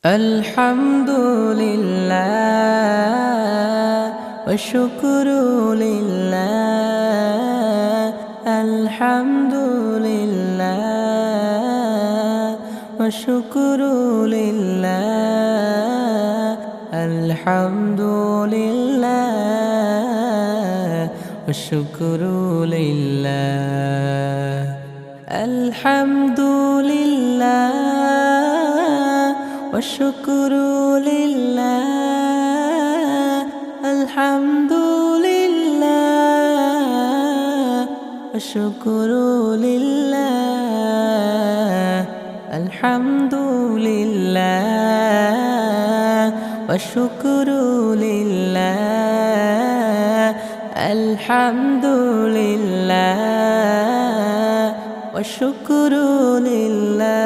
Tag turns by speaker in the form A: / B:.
A: الحمد لله والشكر لله. الحمد لله والشكر لله. الحمد لله والشكر لله. الحمد لله والشكر لله. الحمد لله والشكر لله. الحمد لله والشكر لله. الحمد لله والشكر لله.